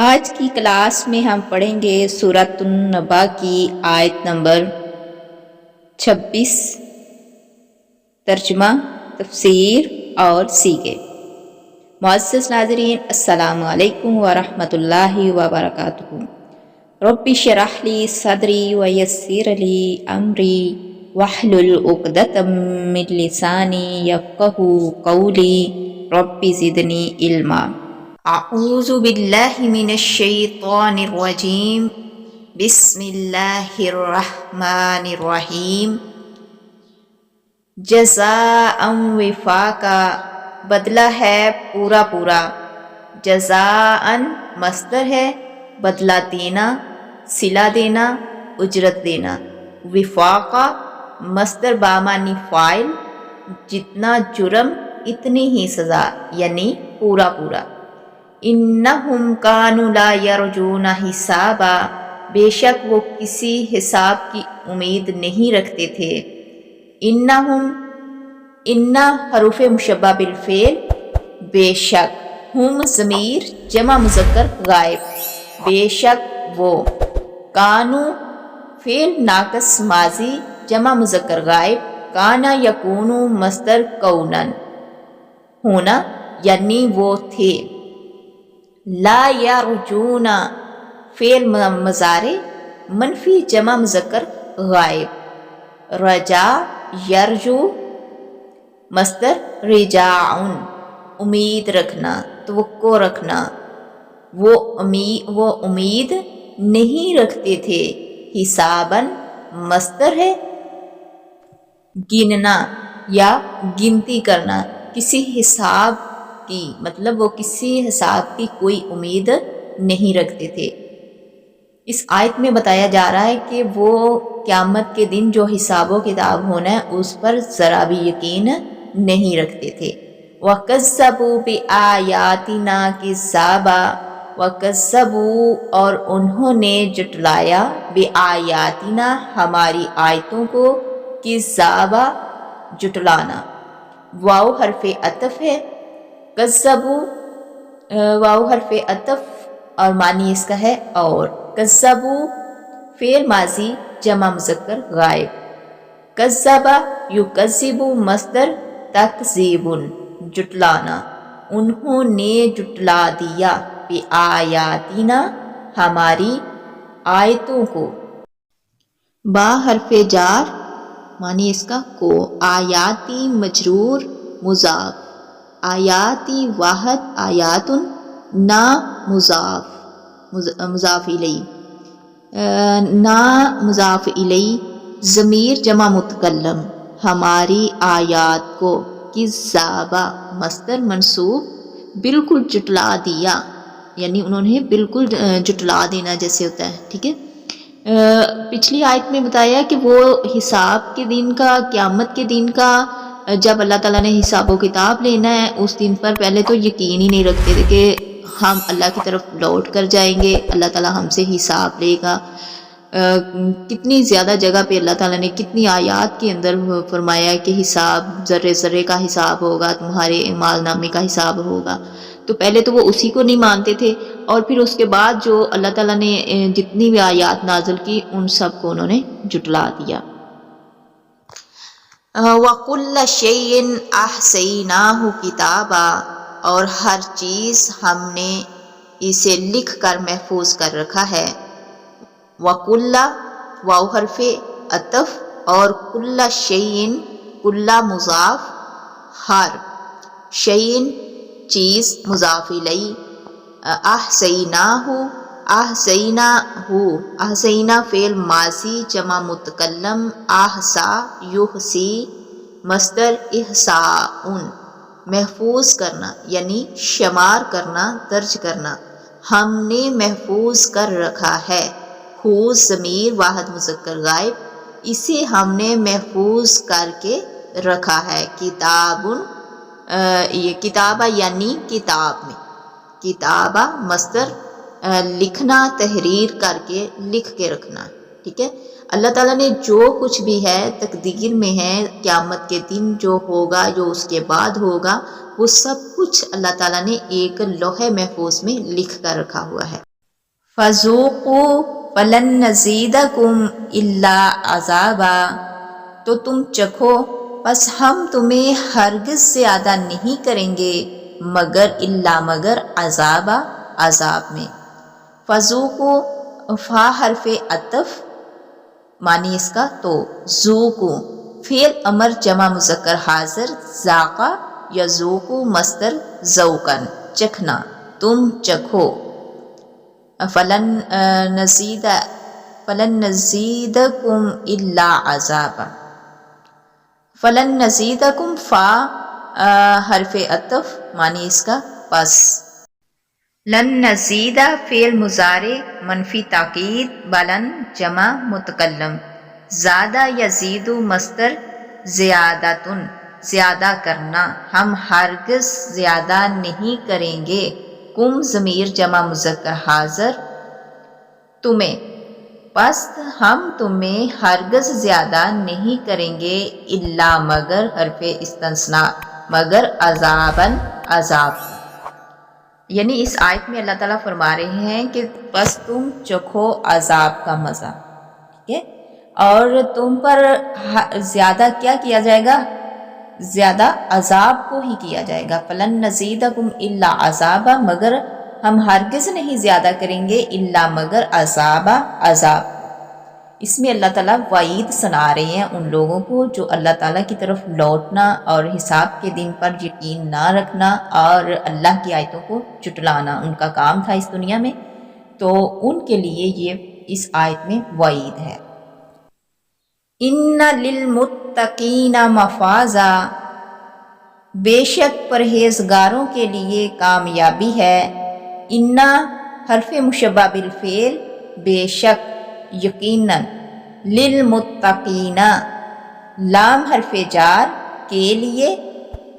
آج کی کلاس میں ہم پڑھیں گے سورۃ النبا کی آیت نمبر 26، ترجمہ، تفسیر اور سیغے۔ معزز ناظرین، السلام علیکم ورحمۃ اللہ وبرکاتہ۔ رب اشرح لی صدری ویسر لی امری واحلل عقدۃ من لسانی یفقہوا قولی رب زدنی علما۔ اعوذ باللہ من الشیطان الرجیم، بسم اللہ الرحمن الرحیم۔ جزاء وفاقا، بدلہ ہے پورا پورا۔ جزاء مصدر ہے، بدلہ دینا، صلہ دینا، اجرت دینا۔ وفاقا مصدر بامعنی فاعل، جتنا جرم اتنی ہی سزا، یعنی پورا پورا۔ انہم کانوا لا یرجون حسابا، بے شک وہ کسی حساب کی امید نہیں رکھتے تھے۔ انہم، انا حروف مشبہ بالفعل، بے شک، ہم ضمیر جمع مذکر غائب، بے شک وہ، کانو فعل ناقص ماضی جمع مذکر غائب، کانا یکونو مصدر کونن، ہونا یعنی وہ تھے۔ لا یرجون فعل مضارع منفی جمع مذکر غائب، رجا یرجو مصدر رجاعن، امید رکھنا، توقع رکھنا۔ وہ امید نہیں رکھتے تھے۔ حساباً مصدر ہے گننا یا گنتی کرنا، کسی حساب کی، مطلب وہ کسی حساب کی کوئی امید نہیں رکھتے تھے۔ اس آیت میں بتایا جا رہا ہے کہ وہ قیامت کے دن جو حساب و کتاب ہونا ہے اس پر ذرا بھی یقین نہیں رکھتے تھے۔ وَكَذَّبُوا بِآيَاتِنَا كِذَّابًا، وَكَذَّبُوا اور انہوں نے جھٹلایا، بِآيَاتِنَا ہماری آیتوں کو، كِذَّابًا جھٹلانا۔ واو حرف عطف ہے، کذبوا واو حرف عطف اور معنی اس کا ہے اور۔ کذبوا فعل ماضی جمع مذکر غائب، کذب یکذب مصدر تکذیب جھٹلانا، انہوں نے جھٹلا دیا، بآیاتنا ہماری آیتوں کو۔ با حرف جار معنی اس کا کو، آیاتی مجرور مضاف، آیاتی واحد، آیات نا مضاف الیہ، نا مضاف الیہ، ضمیر جمع متکلم، ہماری آیات کو، کذابا مصدر منصوب، بالکل جھٹلا دیا، یعنی انہوں نے بالکل جھٹلا دینا جیسے ہوتا ہے، ٹھیک ہے۔ پچھلی آیت میں بتایا کہ وہ حساب کے دن کا، قیامت کے دن کا، جب اللہ تعالیٰ نے حساب و کتاب لینا ہے اس دن پر پہلے تو یقین ہی نہیں رکھتے تھے کہ ہم اللہ کی طرف لوٹ کر جائیں گے، اللہ تعالیٰ ہم سے حساب لے گا۔ کتنی زیادہ جگہ پہ اللہ تعالیٰ نے کتنی آیات کے اندر فرمایا کہ حساب، ذرے ذرے کا حساب ہوگا، تمہارے اعمال نامے کا حساب ہوگا۔ تو پہلے تو وہ اسی کو نہیں مانتے تھے، اور پھر اس کے بعد جو اللہ تعالیٰ نے جتنی بھی آیات نازل کی ان سب کو انہوں نے جھٹلا دیا۔ وَكُلَّ شَيْءٍ أَحْصَيْنَاهُ كِتَابًا اور ہر چیز ہم نے اسے لکھ کر محفوظ کر رکھا ہے۔ وَكُلَّ واو حرف عطف اور كُلَّ شَيْءٍ كُلَّ مضاف، ہر، شَيْءٍ چیز مضاف الیہ، احصیناہ احصیناہ، احصینا فعل ماضی جمع متکلم، احصا یحصی مصدر احصاء، محفوظ کرنا یعنی شمار کرنا، درج کرنا، ہم نے محفوظ کر رکھا ہے۔ ہو ضمیر واحد مذکر غائب، اسے ہم نے محفوظ کر کے رکھا ہے۔ کتابن، یہ کتابہ یعنی کتاب میں، کتابہ مصدر لکھنا، تحریر کر کے، لکھ کے رکھنا، ٹھیک ہے۔ اللہ تعالیٰ نے جو کچھ بھی ہے تقدیر میں ہے، قیامت کے دن جو ہوگا، جو اس کے بعد ہوگا، وہ سب کچھ اللہ تعالیٰ نے ایک لوح محفوظ میں لکھ کر رکھا ہوا ہے۔ فذوقوا فلن نزیدکم الا عذابا، تو تم چکھو بس ہم تمہیں ہرگز زیادہ نہیں کریں گے مگر مگر عذابا، عذاب میں۔ فذوقوا فا حرف عطف معنی اس کا تو، ذوقو فعل امر جمع مذکر حاضر، ذاقہ یذوقو مصدر ذوقن چکھنا، تم چکھو۔ فلن نزیدکم الا عذابا، فلن نزیدکم فا حرف عطف معنی اس کا پس۔ لن نزید فعل مضارع منفی تاکید، بلن جمع متکلم، زادہ یزید مصدر زیادتن زیادہ کرنا، ہم ہرگز زیادہ نہیں کریں گے، کم ضمیر جمع مذکر حاضر تمہیں، پس ہم تمہیں ہرگز زیادہ نہیں کریں گے الا مگر حرف استثناء مگر عذاباً عذاب۔ یعنی اس آیت میں اللہ تعالیٰ فرما رہے ہیں کہ بس تم چکھو عذاب کا مزہ، ٹھیک ہے، اور تم پر زیادہ کیا کیا جائے گا؟ زیادہ عذاب کو ہی کیا جائے گا۔ فلن نزیدکم الا عذابا، مگر ہم ہرگز نہیں زیادہ کریں گے الا مگر عذابا، عذاب۔ اس میں اللہ تعالیٰ وعید سنا رہے ہیں ان لوگوں کو جو اللہ تعالیٰ کی طرف لوٹنا اور حساب کے دن پر یقین نہ رکھنا اور اللہ کی آیتوں کو جھٹلانا ان کا کام تھا اس دنیا میں، تو ان کے لیے یہ اس آیت میں وعید ہے۔ ان للمتقین مفازا، بے شک پرہیزگاروں کے لیے کامیابی ہے۔ ان حرف مشبہ بالفعل بے شک، یقیناً، للمتقین لام حرف جار کے لیے،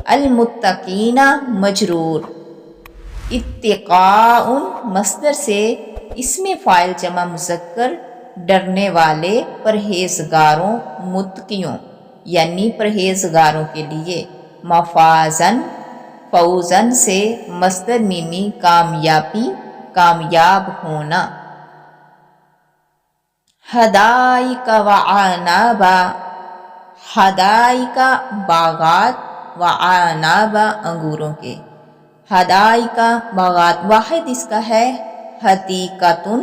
المتقین مجرور، اتقاء مصدر سے اسم فاعل جمع مذکر ڈرنے والے، پرہیزگاروں متقیوں یعنی پرہیزگاروں کے لیے، مفازن فوزن سے مصدر میمی کامیابی، کامیاب ہونا۔ حدائق وعنابا، حدائق باغات، وعنابا انگوروں کے، حدائق باغات، واحد اس کا ہے حدیقتن،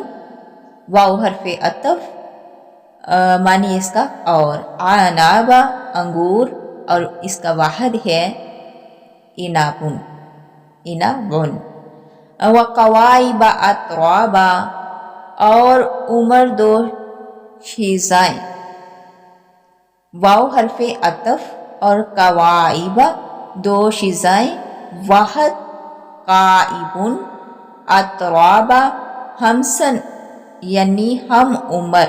واو حرف عطف معنی اس کا اور، عنابا انگور، اور اس کا واحد ہے عنابن، عنابن۔ وقوائب اترابا، اور عمر دو شیزائیں، واو حرف عطف اور قوائب دو شیزائیں، واحد قائبن، اترابا ہمسن یعنی ہم عمر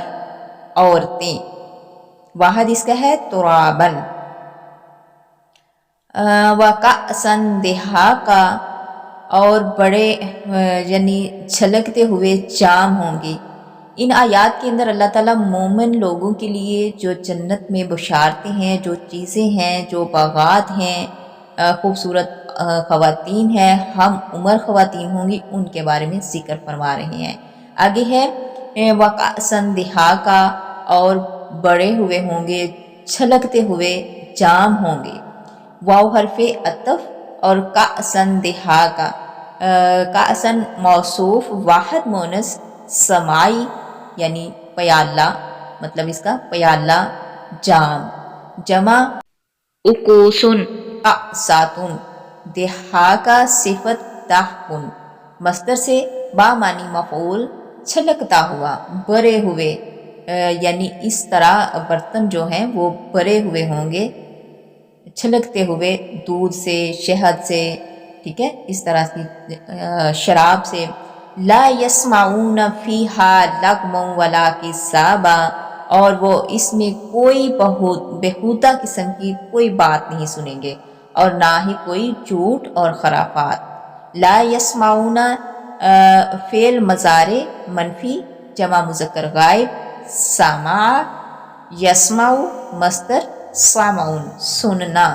عورتیں، واحد اس کا ہے ترابن۔ وَكَأْسًا دِهَاقًا، اور بڑے یعنی چھلکتے ہوئے جام ہوں گے۔ ان آیات کے اندر اللہ تعالیٰ مومن لوگوں کے لیے جو جنت میں بشارتیں ہیں، جو چیزیں ہیں، جو باغات ہیں، خوبصورت خواتین ہیں، ہم عمر خواتین ہوں گی، ان کے بارے میں ذکر فرما رہے ہیں۔ آگے ہے وَكَأْسًا دِهَاقًا، اور بڑے ہوئے ہوں گے، چھلکتے ہوئے جام ہوں گے، واو حرف عطف اور کأسن دہاقا، کأسن موصوف واحد مونس سمائی یعنی پیالہ، مطلب اس کا پیالہ جام، جمع اکوسن کأساتن، دہاقا صفت دہکن، مصدر سے با معنی مفعول چھلکتا ہوا، بھرے ہوئے، یعنی اس طرح برتن جو ہیں وہ بھرے ہوئے ہوں گے چھلکتے ہوئے دودھ سے، شہد سے، ٹھیک ہے، اس طرح کی شراب سے۔ لا یسمعون فیہا لغوا ولا کذابا، اور وہ اس میں کوئی بہودہ قسم کی کوئی بات نہیں سنیں گے اور نہ ہی کوئی جھوٹ اور خرافات۔ لا یسمعون فعل مضارع منفی جمع مذکر غائب، سمع یسمع مصدر سامعون سننا،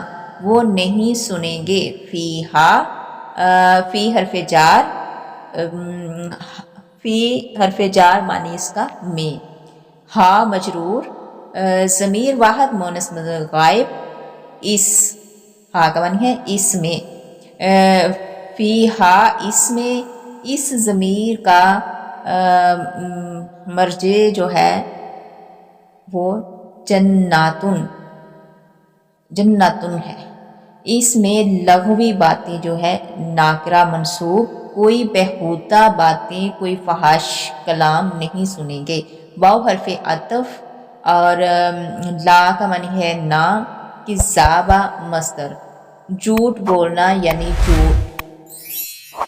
وہ نہیں سنیں گے، فیہا فی حرف جار فی حرف جار معنی اس کا میں، ہا مجرور، ضمیر واحد مونس غائب، اس ہا کا معنی ہے اس میں، فی ہا اس میں، اس ضمیر کا مرجع جو ہے وہ جناتن ہے، اس میں لغوی باتیں جو ہے ناکرہ منصوب، کوئی بہودہ باتیں، کوئی فحش کلام نہیں سنیں گے۔ واو حرف عطف اور لا کا معنی ہے نہ، کذابہ مصدر، جھوٹ بولنا یعنی جھوٹ۔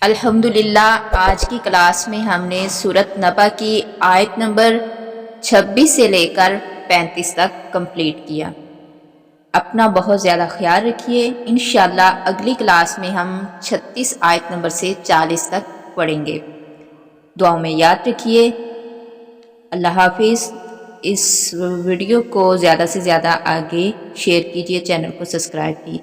الحمدللہ آج کی کلاس میں ہم نے سورۃ نبا کی آیت نمبر 26 سے لے کر 35 تک کمپلیٹ کیا۔ اپنا بہت زیادہ خیال رکھیے، انشاءاللہ اگلی کلاس میں ہم 36 آیت نمبر سے 40 تک پڑھیں گے۔ دعاؤں میں یاد رکھیے۔ اللہ حافظ۔ اس ویڈیو کو زیادہ سے زیادہ آگے شیئر کیجیے، چینل کو سبسکرائب کیجیے۔